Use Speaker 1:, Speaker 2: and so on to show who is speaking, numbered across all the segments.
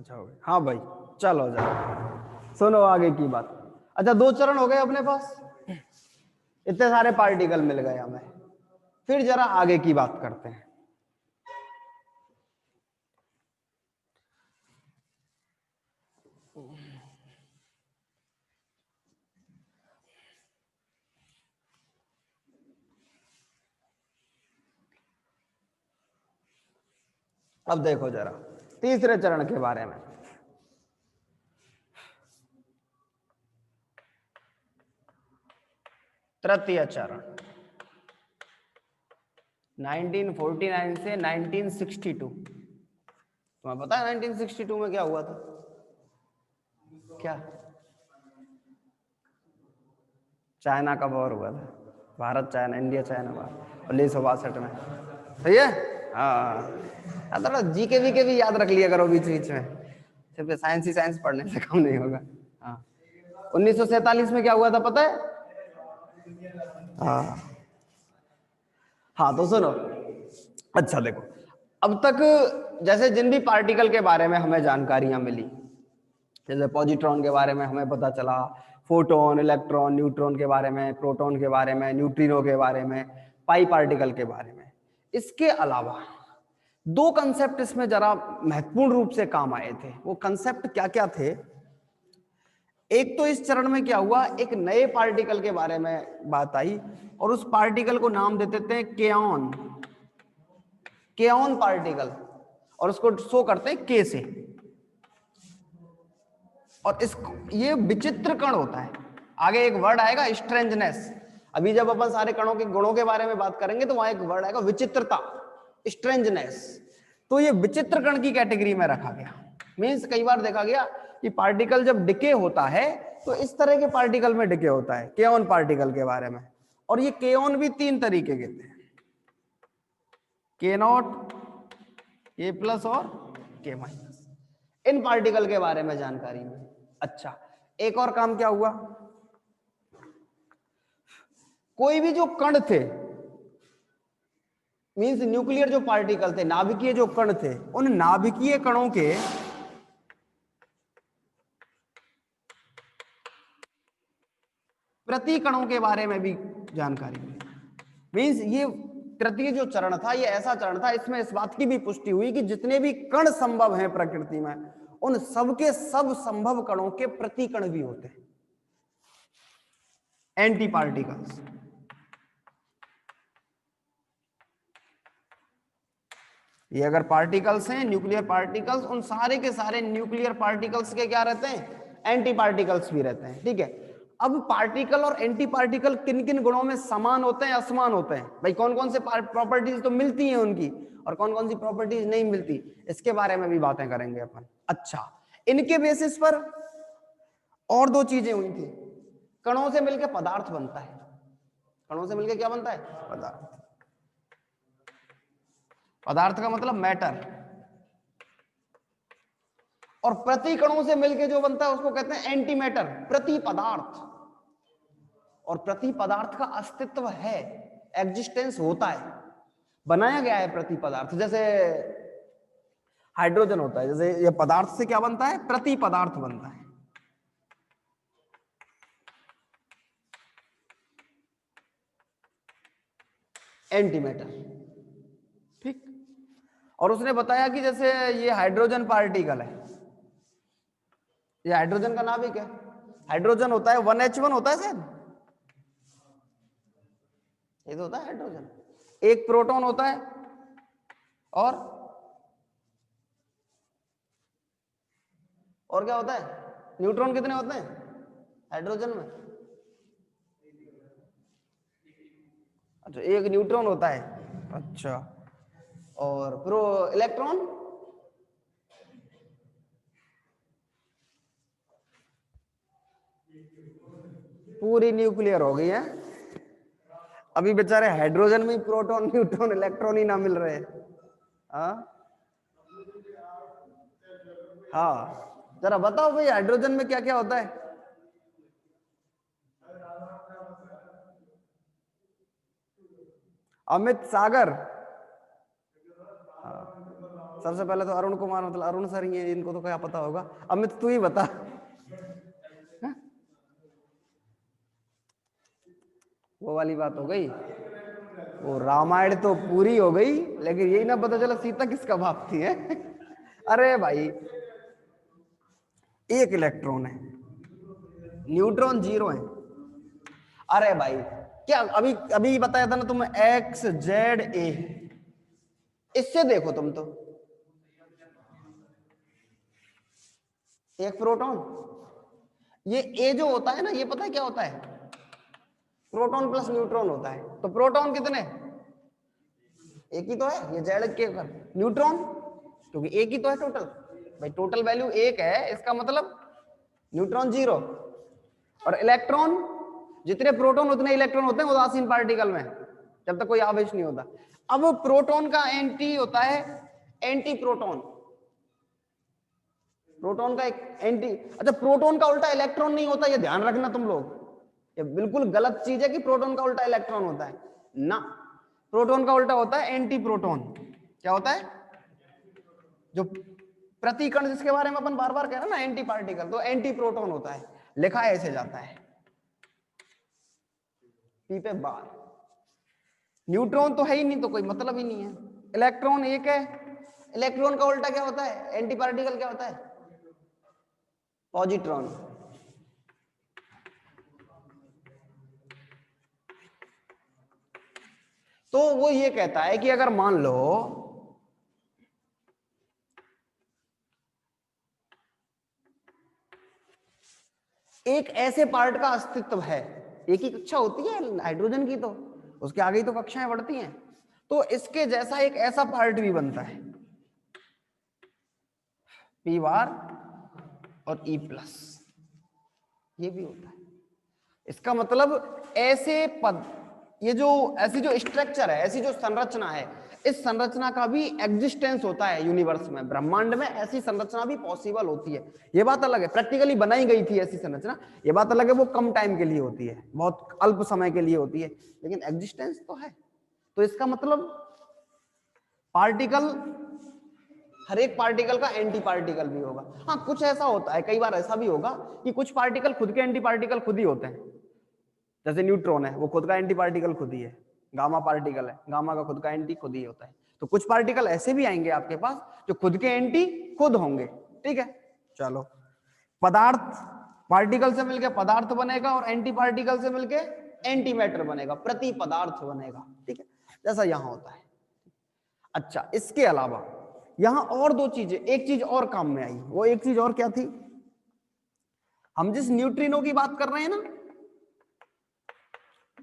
Speaker 1: अच्छा हो गया, हाँ भाई चलो जाओ सुनो आगे की बात। अच्छा 2 चरण हो गए अपने पास, इतने सारे पार्टिकल मिल गए हमें, फिर जरा आगे की बात करते हैं। अब देखो जरा तीसरे चरण के बारे में। तृतीय चरण 1949 से 1962। तुम्हें पता है 1962 में क्या हुआ था? क्या? चाइना का वॉर हुआ था, Bharat China, India China war 1962 में। सही है? हाँ थोड़ा जीके वीके भी याद रख लिया करो बीच बीच में, सिर्फ साइंस ही साइंस पढ़ने से कम नहीं होगा। हाँ 1947 में क्या हुआ था पता है? हाँ हाँ तो सुनो। अच्छा देखो, अब तक जैसे जिन भी पार्टिकल के बारे में हमें जानकारियां मिली, जैसे पॉजिट्रॉन के बारे में हमें पता चला, फोटोन, इलेक्ट्रॉन, न्यूट्रॉन के बारे में, प्रोटॉन के बारे में, न्यूट्रिनो के बारे में, पाई पार्टिकल के बारे में। इसके अलावा 2 कंसेप्ट इसमें जरा महत्वपूर्ण रूप से काम आए थे। वो कंसेप्ट क्या क्या थे? एक तो इस चरण में क्या हुआ, एक नए पार्टिकल के बारे में बात आई और उस पार्टिकल को नाम दे देते हैं केऑन, केऑन पार्टिकल, और उसको शो करते हैं के से। और इस ये विचित्र कण होता है। आगे एक वर्ड आएगा स्ट्रेंजनेस, अभी जब अपन सारे कणों के गुणों के बारे में बात करेंगे तो वहां एक वर्ड आएगा विचित्रता, स्ट्रेंजनेस। तो ये विचित्र कण की कैटेगरी में रखा गया। मींस कई बार देखा गया कि पार्टिकल जब डिके होता है तो इस तरह के पार्टिकल में डिके होता है, केऑन पार्टिकल के बारे में। और ये केऑन भी 3 तरीके के थे, के नॉट, के प्लस और के माइनस। इन पार्टिकल के बारे में जानकारी में। अच्छा एक और काम क्या हुआ, कोई भी जो कण थे, मींस न्यूक्लियर जो पार्टिकल थे, नाभिकीय जो कण थे, उन नाभिकीय कणों के प्रति कणों के बारे में भी जानकारी मिली। मींस ये तृतीय जो चरण था ये ऐसा चरण था, इसमें इस बात की भी पुष्टि हुई कि जितने भी कण संभव हैं प्रकृति में, उन सबके सब संभव कणों के प्रति कण भी होते हैं, एंटी पार्टिकल्स। ये अगर पार्टिकल्स हैं न्यूक्लियर पार्टिकल्स, उन सारे के सारे न्यूक्लियर पार्टिकल्स के क्या रहते हैं, एंटी पार्टिकल्स भी रहते हैं। ठीक है, अब पार्टिकल और एंटी पार्टिकल किन किन गुणों में समान होते हैं, असमान होते हैं? भाई कौन कौन से प्रॉपर्टीज तो मिलती हैं उनकी और कौन कौन सी प्रॉपर्टीज नहीं मिलती, इसके बारे में भी बातें करेंगे अपन। अच्छा इनके बेसिस पर और 2 चीजें हुई थी। कणों से मिलकर पदार्थ बनता है, कणों से मिलकर क्या बनता है, पदार्थ। पदार्थ का मतलब मैटर। और प्रति कणों से मिलके जो बनता है उसको कहते हैं एंटी मैटर, प्रति पदार्थ। और प्रति पदार्थ का अस्तित्व है, एग्जिस्टेंस होता है, बनाया गया है प्रति पदार्थ। जैसे हाइड्रोजन होता है, जैसे ये पदार्थ से क्या बनता है, प्रति पदार्थ बनता है, एंटी मैटर। ठीक, और उसने बताया कि जैसे ये हाइड्रोजन पार्टिकल है, ये हाइड्रोजन का नाभिक है, हाइड्रोजन होता है 1H1 होता है शायद, ये तो होता है हाइड्रोजन। एक प्रोटॉन होता है और क्या होता है, न्यूट्रॉन कितने होते हैं हाइड्रोजन में? अच्छा एक न्यूट्रॉन होता है। अच्छा और प्रो इलेक्ट्रॉन? पूरी न्यूक्लियर हो गई है। अभी बेचारे हाइड्रोजन में प्रोटॉन, न्यूट्रॉन, इलेक्ट्रॉन ही ना मिल रहे हैं। हाँ हाँ जरा बताओ भाई हाइड्रोजन में क्या क्या होता है? अमित सागर, सबसे पहले तो अरुण कुमार, मतलब अरुण सर ही है, इनको तो क्या पता होगा। अमित तू ही बता। हा? वो वाली बात हो गई, वो रामायण तो पूरी हो गई, लेकिन यही ना पता चला सीता किसका बाप थी है। अरे भाई एक इलेक्ट्रॉन है, न्यूट्रॉन 0 है। अरे भाई क्या अभी अभी बताया था ना तुम, एक्स जेड ए, इससे देखो तुम तो एक प्रोटॉन, ये ए जो होता है ना, ये पता है क्या होता है, प्रोटॉन प्लस न्यूट्रॉन होता है। तो प्रोटॉन कितने, एक ही तो है, ये जेड के न्यूट्रॉन, क्योंकि एक ही तो है टोटल, भाई टोटल वैल्यू एक है, इसका मतलब न्यूट्रॉन 0। और इलेक्ट्रॉन, जितने प्रोटॉन उतने इलेक्ट्रॉन होते हैं उदासीन पार्टिकल में, जब तक कोई आवेश नहीं होता। अब प्रोटॉन का एंटी होता है एंटी प्रोटॉन, प्रोटॉन का एक एंटी, अच्छा प्रोटॉन का उल्टा इलेक्ट्रॉन नहीं होता, ये ध्यान रखना तुम लोग, ये बिल्कुल गलत चीज है कि प्रोटॉन का उल्टा इलेक्ट्रॉन होता है ना। प्रोटॉन का उल्टा होता है एंटी प्रोटॉन। क्या होता है, जो प्रतिकण जिसके बारे में अपन बार बार कह रहे हैं ना, एंटी पार्टिकल, तो एंटी प्रोटॉन होता है, लिखा ऐसे जाता है पी पे बार। न्यूट्रॉन तो है ही नहीं, तो कोई मतलब ही नहीं है। इलेक्ट्रॉन एक है, इलेक्ट्रॉन का उल्टा क्या होता है, एंटी पार्टिकल क्या होता है, पॉजिट्रॉन। तो वो ये कहता है कि अगर मान लो एक ऐसे पार्ट का अस्तित्व है, एक ही कक्षा होती है हाइड्रोजन की, तो उसके आगे ही तो कक्षाएं बढ़ती हैं, तो इसके जैसा एक ऐसा पार्ट भी बनता है पी बार और ई प्लस, ये भी होता है। इसका मतलब ऐसे पद, ये जो ऐसी जो स्ट्रक्चर है, ऐसी जो संरचना है, इस संरचना का भी एग्जिस्टेंस होता है यूनिवर्स में, ब्रह्मांड में ऐसी संरचना भी पॉसिबल होती है। ये बात अलग है, प्रैक्टिकली बनाई गई थी ऐसी संरचना, ये बात अलग है, वो कम टाइम के लिए होती है, बहुत अल्प समय के लिए होती है, लेकिन एग्जिस्टेंस तो है। तो इसका मतलब पार्टिकल, हर एक पार्टिकल का एंटी पार्टिकल भी होगा। हाँ कुछ ऐसा होता है, कई बार ऐसा भी होगा कि कुछ पार्टिकल खुद के एंटी पार्टिकल खुद ही होते हैं, जैसे न्यूट्रॉन है, वो खुद का एंटी पार्टिकल खुद ही है, गामा पार्टिकल है, गामा का खुद का एंटी खुद ही होता है। तो कुछ पार्टिकल ऐसे भी आएंगे आपके पास जो खुद के एंटी खुद होंगे, ठीक है। चलो, पदार्थ, पार्टिकल से मिलकर पदार्थ बनेगा और एंटी पार्टिकल से मिलकर एंटी मैटर बनेगा, प्रति पदार्थ बनेगा, ठीक है, जैसा यहां होता है। अच्छा, इसके अलावा यहां और दो चीजें, एक चीज और काम में आई, वो एक चीज और क्या थी, हम जिस न्यूट्रिनो की बात कर रहे हैं ना,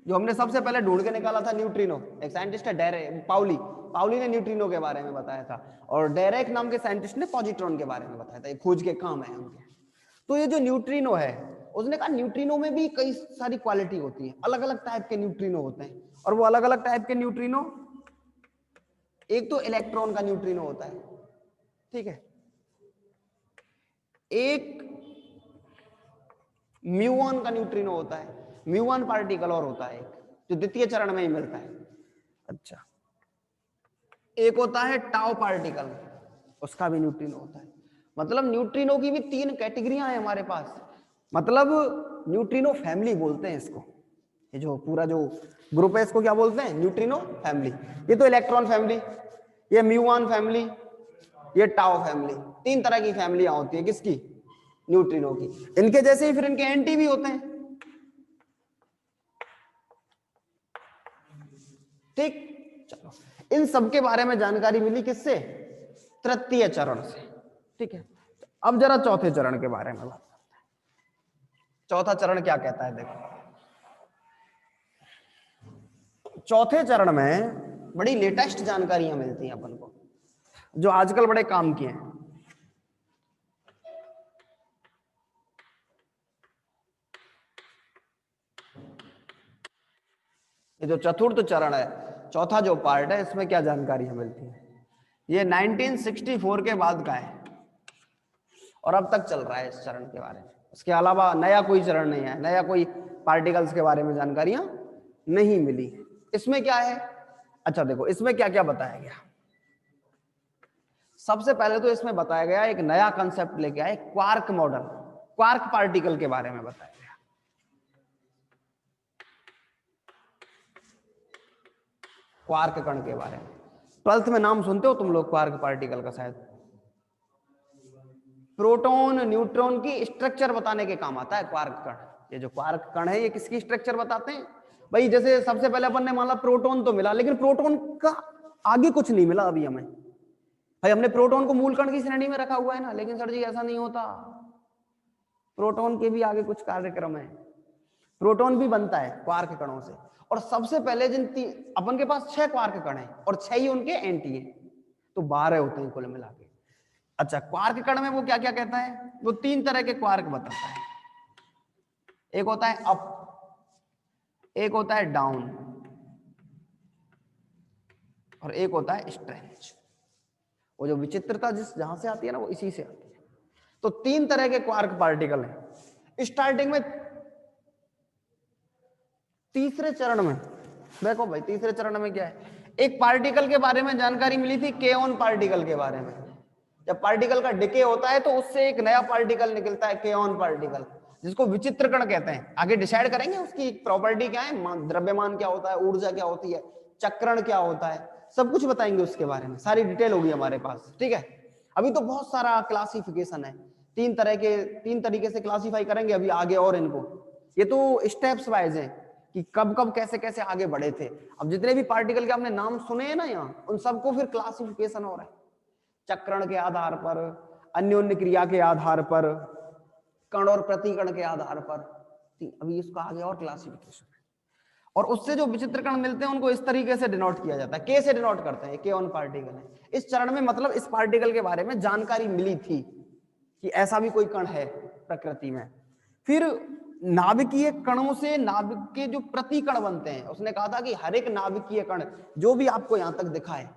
Speaker 1: जो हमने सबसे पहले ढूंढ के निकाला था न्यूट्रिनो, एक साइंटिस्ट है डेरेक पाउली, पाउली ने न्यूट्रिनो के बारे में बताया था, और डेरेक नाम के साइंटिस्ट ने पॉजिट्रॉन के बारे में बताया था, ये खोज के काम है उनके। तो ये जो न्यूट्रिनो है, उसने कहा न्यूट्रिनो में भी कई सारी क्वालिटी होती है, अलग अलग टाइप के न्यूट्रिनो होते हैं, और वो अलग अलग टाइप के न्यूट्रिनो, एक तो इलेक्ट्रॉन का न्यूट्रिनो होता है, ठीक है, एक म्यूऑन का न्यूट्रिनो होता है, म्यूऑन पार्टिकल और होता है एक, जो द्वितीय चरण में ही मिलता है। अच्छा, एक होता है टाउ पार्टिकल, उसका भी न्यूट्रिनो होता है। मतलब न्यूट्रिनो की भी 3 कैटेगरियां हैं हमारे पास, मतलब न्यूट्रिनो फैमिली बोलते हैं इसको, ये जो पूरा जो ग्रुप है इसको क्या बोलते हैं, न्यूट्रिनो फैमिली। ये तो इलेक्ट्रॉन फैमिली, ये म्यूऑन फैमिली, ये टाउ फैमिली, 3 तरह की फैमिलियां होती है किसकी, न्यूट्रिनो की। इनके जैसे ही फिर इनके एंटी भी होते हैं, ठीक। चलो, इन सब के बारे में जानकारी मिली किससे, तृतीय चरण से, ठीक है। अब जरा चौथे चरण के बारे में बात करते हैं। चौथा चरण क्या कहता है, देखो चौथे चरण में बड़ी लेटेस्ट जानकारियां मिलती हैं अपन को, जो आजकल बड़े काम की हैं। ये जो चतुर्थ चरण है, चौथा जो पार्ट है, इसमें क्या जानकारियां मिलती हैं, ये 1964 के बाद का है और अब तक चल रहा है इस चरण के बारे में। इसके अलावा नया कोई चरण नहीं है, नया कोई पार्टिकल्स के बारे में जानकारियां नहीं मिली। इसमें क्या है, अच्छा देखो इसमें क्या क्या बताया गया। सबसे पहले तो इसमें बताया गया एक नया कंसेप्ट लेके आए, क्वार्क मॉडल, क्वार्क पार्टिकल के बारे में बताया गया। क्वार्क कण के बारे में 12th में नाम सुनते हो तुम लोग क्वार्क पार्टिकल का शायद। प्रोटॉन न्यूट्रॉन की स्ट्रक्चर बताने के काम आता है क्वार्क कण। ये जो क्वार्क कण है ये किसकी स्ट्रक्चर बताते हैं भाई? जैसे सबसे पहले अपन ने माना प्रोटॉन तो मिला, लेकिन प्रोटॉन का आगे कुछ नहीं मिला अभी हमें। भाई हमने प्रोटॉन को मूल कण की श्रेणी में रखा हुआ है ना, लेकिन सर जी ऐसा नहीं होता, प्रोटॉन के भी आगे कुछ कार्यक्रम है। प्रोटॉन भी बनता है क्वार्क कणों से, और सबसे पहले जिन अपन के पास 6 क्वार्क कण हैं और 6 ही उनके एंटी हैं, तो 12 होते हैं कुल मिला के। अच्छा, क्वार्क कण में वो क्या क्या कहता है? वो 3 तरह के क्वार्क बताता है। एक होता है अप, एक होता है डाउन, और एक होता है स्ट्रेंच। वो जो विचित्रता जहां से आती है ना, वो इसी से आती है। तो 3 तरह के क्वार्क पार्टिकल हैं। स्टार्टिंग में तीसरे चरण में देखो भाई, तीसरे चरण में क्या है? एक पार्टिकल के बारे में जानकारी मिली थी, केओन पार्टिकल के बारे में। जब पार्टिकल का डिके होता है तो उससे एक नया पार्टिकल निकलता है, केओन पार्टिकल, जिसको विचित्र कण कहते हैं। आगे डिसाइड करेंगे उसकी प्रॉपर्टी क्या है, द्रव्यमान क्या होता है, ऊर्जा क्या होती है, चक्रण क्या होता है, सब कुछ बताएंगे उसके बारे में, सारी डिटेल होगी हमारे पास। ठीक है, अभी तो बहुत सारा क्लासिफिकेशन है, 3 तरीके से क्लासिफाई करेंगे अभी आगे, और इनको ये तो स्टेप्स वाइज है कि कब कब कैसे कैसे आगे बढ़े थे। अब जितने भी पार्टिकल के आपने नाम सुने हैं ना यहाँ, उन सबको फिर क्लासिफिकेशन हो रहा है, चक्रण के आधार पर, अन्योन्य क्रिया के आधार पर, कण और प्रतिकण के आधार पर। अभी इसका आगे और क्लासिफिकेशन है, और उससे जो विचित्र कण मिलते हैं उनको इस तरीके से डिनोट किया जाता है, के से डिनोट करते हैं, केओन पार्टिकल है। इस चरण में मतलब इस पार्टिकल के बारे में जानकारी मिली थी कि ऐसा भी कोई कण है प्रकृति में। फिर नाभिकीय कणों से नाभिक के जो प्रतिकण बनते हैं, उसने कहा था कि हर एक नाभिकीय कण जो भी आपको यहां तक दिखा है,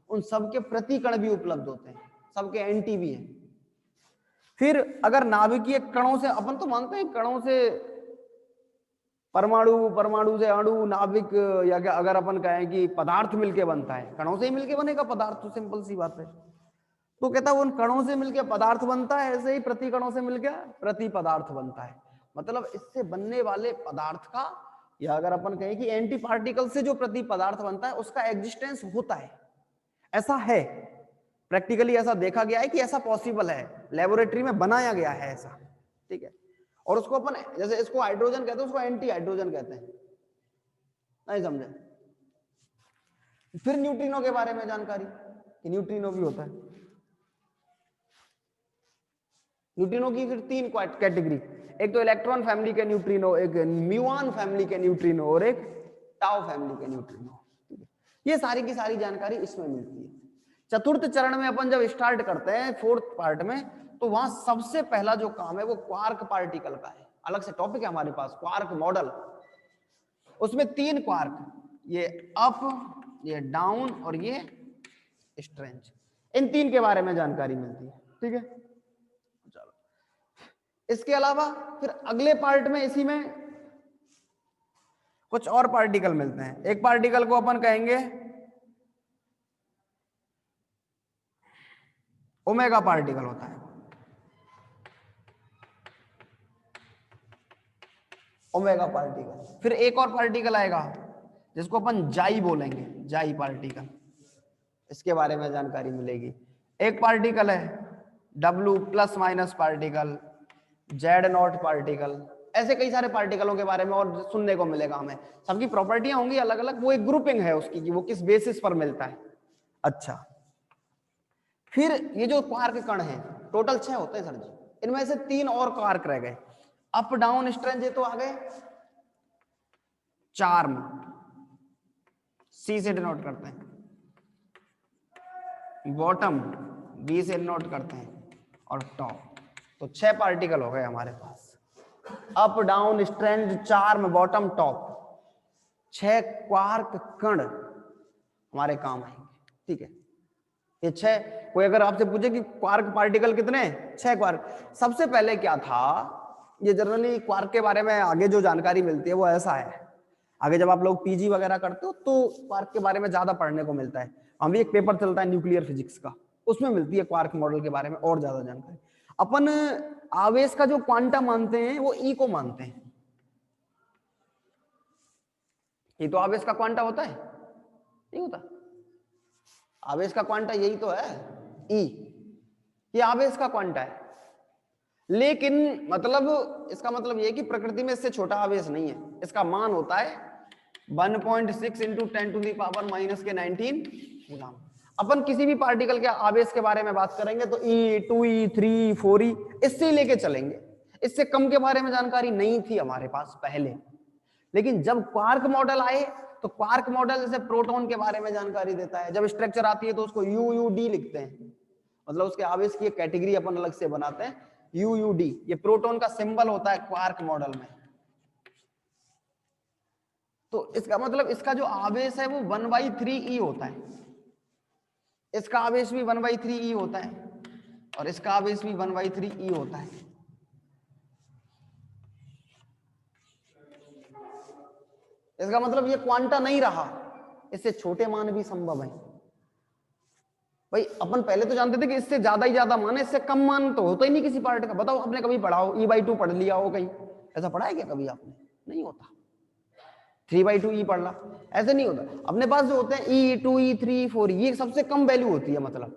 Speaker 1: उन सबके प्रतिकण भी उपलब्ध होते हैं, सबके एंटी भी हैं। फिर अगर नाभिकीय कणों से, अपन तो मानते हैं कणों से परमाणु, परमाणु से अणु, नाभिक, या अगर अपन कहें कि पदार्थ मिलके बनता है, कणों से ही मिलके बनेगा पदार्थ, तो सिंपल सी बात है। तो कहता है उन कणों से मिलके पदार्थ बनता है, ऐसे ही प्रति कणों से मिलके प्रति पदार्थ बनता है। मतलब इससे बनने वाले पदार्थ का, या अगर अपन कहें कि एंटी पार्टिकल से जो प्रति पदार्थ बनता है उसका एग्जिस्टेंस होता है, ऐसा है। प्रैक्टिकली ऐसा देखा गया है कि ऐसा पॉसिबल है, लेबोरेटरी में बनाया गया है ऐसा। ठीक है, और उसको अपन, जैसे इसको हाइड्रोजन कहते हैं, उसको एंटी हाइड्रोजन कहते हैं, नहीं समझे? फिर न्यूट्रिनो के बारे में जानकारी कि न्यूट्रिनो भी होता है। न्यूट्रिनो की फिर 3 कैटेगरी, एक तो इलेक्ट्रॉन फैमिली के न्यूट्रिनो, एक म्यूऑन फैमिली के न्यूट्रिनो, और एक टाउ फैमिली के न्यूट्रिनो। ये सारी की सारी जानकारी इसमें मिलती है। चतुर्थ चरण में अपन जब स्टार्ट करते हैं, 4th पार्ट में, तो वहां सबसे पहला जो काम है वो क्वार्क पार्टिकल का है। अलग से टॉपिक है हमारे पास, क्वार्क मॉडल। उसमें 3 क्वार्क, ये अप, ये डाउन और ये स्ट्रेंच, इन 3 के बारे में जानकारी मिलती है। ठीक है, चलो इसके अलावा फिर अगले पार्ट में इसी में कुछ और पार्टिकल मिलते हैं। एक पार्टिकल को अपन कहेंगे ओमेगा पार्टिकल होता है, ओमेगा पार्टिकल। फिर एक और पार्टिकल आएगा जिसको अपन जाई बोलेंगे, जाई पार्टिकल, इसके बारे में जानकारी मिलेगी। एक पार्टिकल है W plus minus particle, Z not particle, ऐसे कई सारे पार्टिकलों के बारे में और सुनने को मिलेगा हमें। सबकी प्रॉपर्टियां होंगी अलग अलग, वो एक ग्रुपिंग है उसकी कि वो किस बेसिस पर मिलता है। अच्छा, फिर ये जो क्वार्क कण है टोटल 6 होते हैं सर जी, इनमें से 3 और क्वार्क रह गए, अप डाउन स्ट्रेंथ, ये तो आ गए। चार्म, सी से डिनोट करते हैं, बॉटम, बी से डिनोट करते हैं, और टॉप। तो 6 पार्टिकल हो गए हमारे पास, up down strange, charm, bottom, top. 6 quark कण हमारे काम आएंगे। ठीक है, ये 6, कोई अगर आपसे पूछे कि क्वार्क पार्टिकल कितने, 6 क्वार्क। सबसे पहले क्या था, ये जनरली क्वार्क के बारे में आगे जो जानकारी मिलती है वो ऐसा है, आगे जब आप लोग पीजी वगैरह करते हो तो क्वार्क के बारे में ज्यादा पढ़ने को मिलता है। हम भी एक पेपर चलता है न्यूक्लियर फिजिक्स का, उसमें मिलती है क्वार्क मॉडल के बारे में और ज्यादा जानकारी। अपन आवेश का जो क्वांटा मानते हैं वो ई को मानते हैं। ये तो आवेश का क्वांटा होता है, नहीं होता? आवेश का क्वांटा यही तो है, ई। ये आवेश का क्वांटा है, लेकिन मतलब इसका मतलब ये कि प्रकृति में इससे छोटा आवेश नहीं है। इसका मान होता है 1.6 इंटू 10⁻⁻⁻19 कूलम। अपन किसी भी पार्टिकल के आवेश के बारे में बात करेंगे तो ई, 2e, 3e, 4e इससे ही लेके चलेंगे। इससे कम के बारे में जानकारी नहीं थी हमारे पास पहले, लेकिन जब क्वार्क मॉडल आए तो क्वार्क मॉडल जैसे प्रोटॉन के बारे में जानकारी देता है। जब स्ट्रक्चर आती है तो उसको UUD लिखते हैं, मतलब उसके आवेश की एक कैटेगरी अपन अलग से बनाते हैं, UUD। ये प्रोटॉन का सिंबल होता है क्वार्क मॉडल में। तो इसका मतलब इसका जो आवेश है वो 1/3e होता है, इसका आवेश भी 1/3e होता है और इसका आवेश भी 1/3e होता है। इसका मतलब ये क्वांटा नहीं रहा, इससे छोटे मान भी संभव है। भाई अपन पहले तो जानते थे कि इससे ज्यादा ही ज्यादा मान है, इससे कम मान तो होता ही नहीं किसी पार्ट का। बताओ आपने कभी पढ़ा हो E/2 पढ़ लिया हो कहीं? ऐसा पढ़ा है क्या कभी आपने? नहीं होता। 3/2e पढ़ ला, ऐसे नहीं होता। अपने पास जो होते हैं E, 2e, 3e, 4e ये सबसे कम वैल्यू होती है मतलब,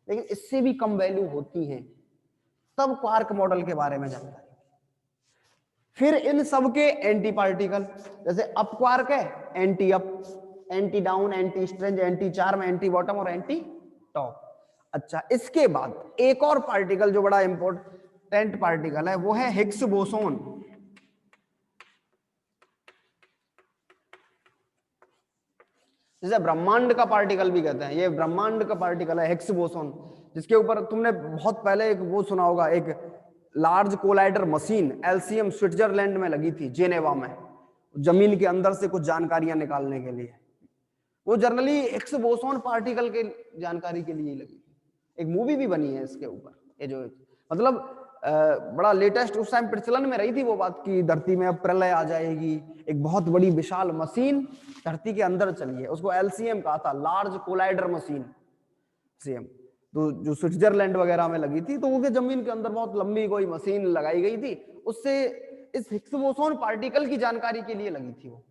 Speaker 1: लेकिन इससे भी कम वैल्यू होती है। तब क्वार्क मॉडल के बारे में जानकारी। फिर इन सब के एंटी पार्टिकल, जैसे अप क्वार्क है, anti up, anti down, anti strange, anti charm, anti bottom और एंटी टॉप। अच्छा, इसके बाद एक और पार्टिकल जो बड़ा इंपॉर्टेंट पार्टिकल है वो है हिग्स बोसोन। जैसे ब्रह्मांड का पार्टिकल भी कहते हैं, ये ब्रह्मांड का पार्टिकल है हिग्स बोसोन, जिसके ऊपर तुमने बहुत पहले एक वो सुना होगा, एक large collider machine LCM Switzerland में लगी थी, जेनेवा में, जमीन के अंदर से कुछ जानकारियां निकालने के लिए। वो जनरली हिग्स बोसोन पार्टिकल के जानकारी के लिए लगी थी। एक मूवी भी बनी है इसके ऊपर। ये जो मतलब बड़ा लेटेस्ट उस टाइम प्रचलन में रही थी वो बात की धरती में अब प्रलय आ जाएगी, एक बहुत बड़ी विशाल मशीन धरती के अंदर चली है, उसको LCM कहा था, लार्ज कोलाइडर मशीन CM। तो जो स्विट्जरलैंड वगैरह में लगी थी, तो वो जमीन के अंदर बहुत लंबी कोई मशीन लगाई गई थी, उससे इस हिग्स बोसोन पार्टिकल की जानकारी के लिए लगी थी वो।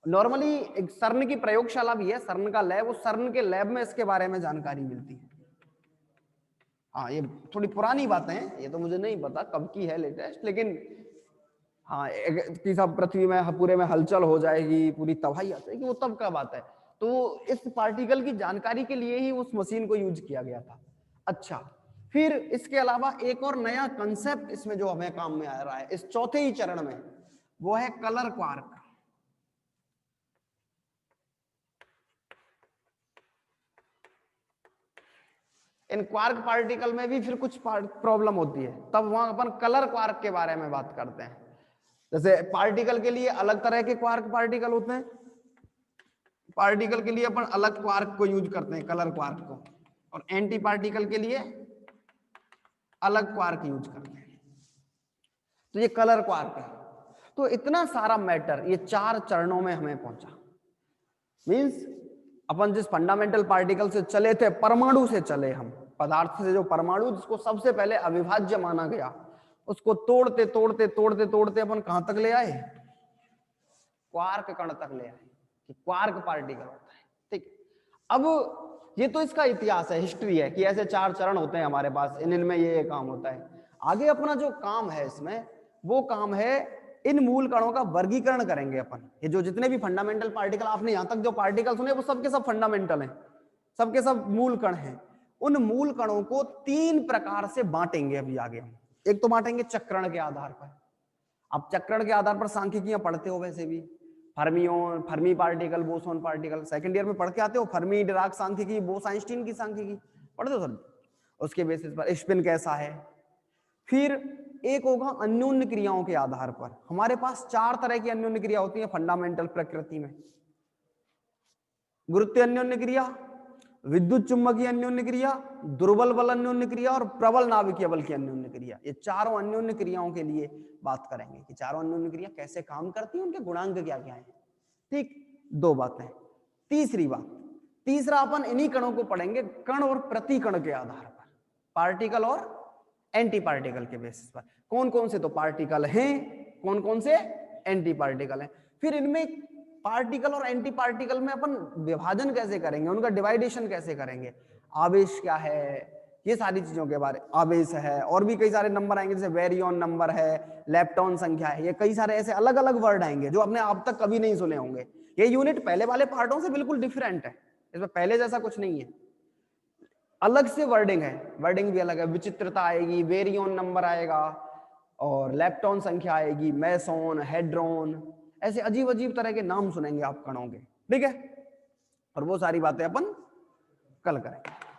Speaker 1: नॉर्मली एक सर्न की प्रयोगशाला भी है, सर्न का लैब, उस सर्न के लैब में इसके बारे में जानकारी मिलती है। हाँ, ये थोड़ी पुरानी बातें हैं, ये तो मुझे नहीं पता कब की है लेटेस्ट, लेकिन हाँ कि सब पृथ्वी में पूरे में हलचल हो जाएगी, पूरी तबाही आ जाएगी, वो तब का बात है। तो इस पार्टिकल की जानकारी के लिए ही उस मशीन को यूज किया गया था। अच्छा, फिर इसके अलावा एक और नया कंसेप्ट इसमें जो हमें काम में आ रहा है इस चौथे ही चरण में, वो है कलर क्वार्क। इन क्वार्क पार्टिकल में भी फिर कुछ प्रॉब्लम होती है, तब वहां अपन कलर क्वार्क के बारे में बात करते हैं। जैसे पार्टिकल के लिए अलग तरह के क्वार्क पार्टिकल होते हैं, पार्टिकल के लिए अपन अलग क्वार्क को यूज करते हैं, कलर क्वार्क को, और एंटी पार्टिकल के लिए अलग क्वार्क यूज करते हैं। तो ये कलर क्वार्क है। तो इतना सारा मैटर ये 4 चरणों में हमें पहुंचा। मींस अपन जिस फंडामेंटल पार्टिकल से चले थे, परमाणु से चले हम, पदार्थ से जो परमाणु जिसको सबसे पहले अविभाज्य माना गया, उसको तोड़ते तोड़ते तोड़ते तोड़ते अपन कहां तक ले आए? क्वार्क कण तक ले आए कि क्वार्क पार्टिकल होता है। ठीक, अब ये तो इसका इतिहास है, हिस्ट्री है कि ऐसे 4 चरण होते हैं हमारे पास, इनमें ये काम होता है। आगे अपना जो काम है इसमें, वो काम है इन मूल कणों का वर्गीकरण करेंगे अपन। ये जो जितने भी फंडामेंटल पार्टिकल आपने यहां तक जो पार्टिकल सुने वो सबके सब फंडामेंटल हैं, सबके सब मूल कण हैं। उन मूल कणों को 3 प्रकार से बांटेंगे अभी आगे हम। एक तो बांटेंगे चक्रण के आधार पर। आप चक्रण के आधार पर सांख्यिकीयां पढ़ते हो, वैसे भी fermion, Fermi particle, boson particle second year में पढ़ के आते हो। फर्मी डिराक सांख्यिकी, बोस आइंस्टीन की सांख्यिकी पढ़ते हो सर। उसके बेसिस पर स्पिन कैसा है। फिर एक होगा अन्योन्य क्रियाओं के आधार पर। हमारे पास 4 तरह की अन्योन्य क्रिया होती है फंडामेंटल प्रकृति में। गुरुत्वीय अन्योन्य क्रिया, विद्युत चुंबकीय अन्योन्य क्रिया, दुर्बल बल अन्योन्य क्रिया और प्रबल नाभिकीय बल की अन्योन्य क्रिया। ये चारों अन्योन्य क्रियाओं के लिए बात करेंगे कि चारों अन्योन्य क्रिया कैसे काम करती है, उनके गुणांक क्या क्या है। ठीक, 2 बातें। तीसरी बात, तीसरा अपन इन्हीं कणों को पढ़ेंगे कण और प्रतिकण के आधार पर, पार्टिकल और एंटी पार्टिकल के बेसिस पर। कौन कौन से तो पार्टिकल हैं, कौन कौन से एंटी पार्टिकल हैं। फिर इनमें पार्टिकल और एंटी पार्टिकल में अपन विभाजन कैसे करेंगे, उनका डिवाइडेशन कैसे करेंगे, आवेश क्या है, ये सारी चीजों के बारे, आवेश है और भी कई सारे नंबर आएंगे जैसे वेरियन नंबर है, लेप्टॉन संख्या है, ये कई सारे ऐसे अलग अलग वर्ड आएंगे जो आपने अब तक कभी नहीं सुने होंगे। ये यूनिट पहले वाले पार्टों से बिल्कुल डिफरेंट है, इसमें पहले जैसा कुछ नहीं है, अलग से वर्डिंग है, वर्डिंग भी अलग है, विचित्रता आएगी, वेरियन नंबर आएगा और लेप्टॉन संख्या आएगी, मेसोन, हेड्रॉन, ऐसे अजीब अजीब तरह के नाम सुनेंगे आप कणों के, ठीक है। और वो सारी बातें अपन कल करेंगे।